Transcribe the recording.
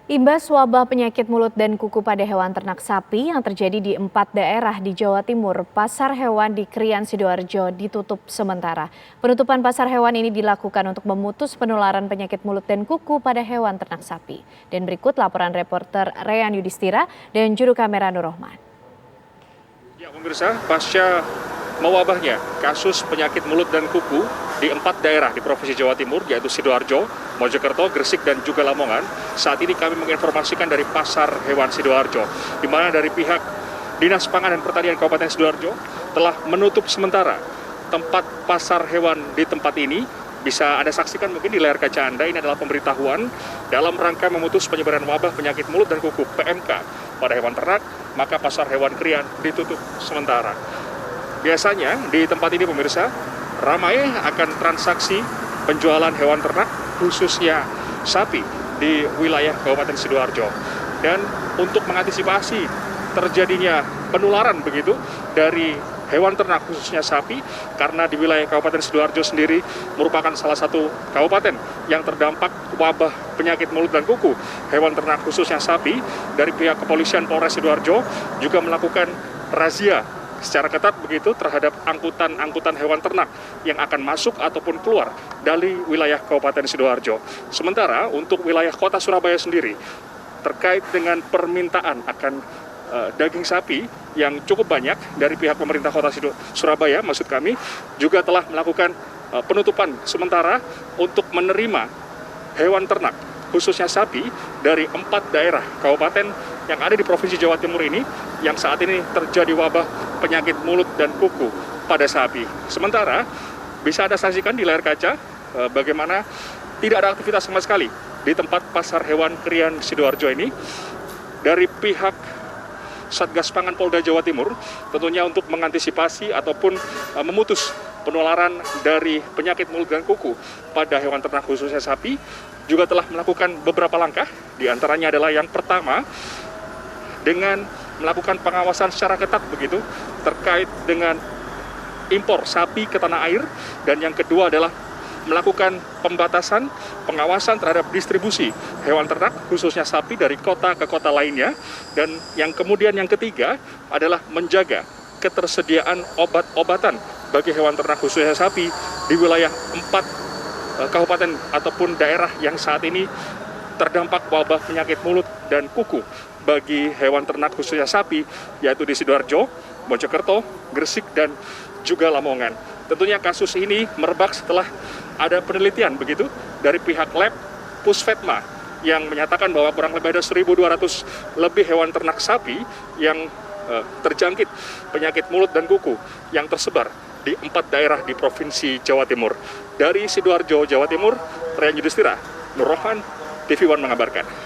Imbas wabah penyakit mulut dan kuku pada hewan ternak sapi yang terjadi di 4 daerah di Jawa Timur, pasar hewan di Krian Sidoarjo ditutup sementara. Penutupan pasar hewan ini dilakukan untuk memutus penularan penyakit mulut dan kuku pada hewan ternak sapi. Dan berikut laporan reporter Reyan Yudhistira dan juru kamera Nur Rohman. Ya, pemirsa, pasca mewabahnya kasus penyakit mulut dan kuku di 4 daerah di Provinsi Jawa Timur, yaitu Sidoarjo, Mojokerto, Gresik, dan juga Lamongan. Saat ini kami menginformasikan dari Pasar Hewan Sidoarjo, di mana dari pihak Dinas Pangan dan Pertanian Kabupaten Sidoarjo telah menutup sementara tempat pasar hewan di tempat ini. Bisa Anda saksikan mungkin di layar kaca Anda, ini adalah pemberitahuan dalam rangka memutus penyebaran wabah penyakit mulut dan kuku PMK pada hewan ternak, maka pasar hewan Krian ditutup sementara. Biasanya di tempat ini pemirsa, ramai akan transaksi penjualan hewan ternak khususnya sapi di wilayah Kabupaten Sidoarjo. Dan untuk mengantisipasi terjadinya penularan begitu dari hewan ternak khususnya sapi, karena di wilayah Kabupaten Sidoarjo sendiri merupakan salah satu kabupaten yang terdampak wabah penyakit mulut dan kuku hewan ternak khususnya sapi, dari pihak kepolisian Polres Sidoarjo juga melakukan razia secara ketat begitu terhadap angkutan hewan ternak yang akan masuk ataupun keluar dari wilayah Kabupaten Sidoarjo. Sementara untuk wilayah Kota Surabaya sendiri, terkait dengan permintaan akan daging sapi yang cukup banyak dari pihak pemerintah Kota Surabaya, maksud kami, juga telah melakukan penutupan sementara untuk menerima hewan ternak khususnya sapi dari 4 daerah kabupaten yang ada di Provinsi Jawa Timur ini, yang saat ini terjadi wabah penyakit mulut dan kuku pada sapi. Sementara bisa Anda saksikan di layar kaca bagaimana tidak ada aktivitas sama sekali di tempat pasar hewan Krian Sidoarjo ini. Dari pihak Satgas Pangan Polda Jawa Timur tentunya untuk mengantisipasi ataupun memutus penularan dari penyakit mulut dan kuku pada hewan ternak khususnya sapi, juga telah melakukan beberapa langkah. Di antaranya adalah yang pertama, dengan melakukan pengawasan secara ketat begitu terkait dengan impor sapi ke tanah air, dan yang kedua adalah melakukan pembatasan pengawasan terhadap distribusi hewan ternak khususnya sapi dari kota ke kota lainnya, dan yang kemudian yang ketiga adalah menjaga ketersediaan obat-obatan bagi hewan ternak khususnya sapi di wilayah 4 kabupaten ataupun daerah yang saat ini terdampak wabah penyakit mulut dan kuku bagi hewan ternak khususnya sapi, yaitu di Sidoarjo, Mojokerto, Gresik, dan juga Lamongan. Tentunya kasus ini merebak setelah ada penelitian begitu dari pihak lab Pusvetma yang menyatakan bahwa kurang lebih ada 1.200 lebih hewan ternak sapi yang terjangkit penyakit mulut dan kuku yang tersebar di 4 daerah di Provinsi Jawa Timur. Dari Sidoarjo, Jawa Timur, Reyan Yudhistira, Nur Rohman, TV One mengabarkan.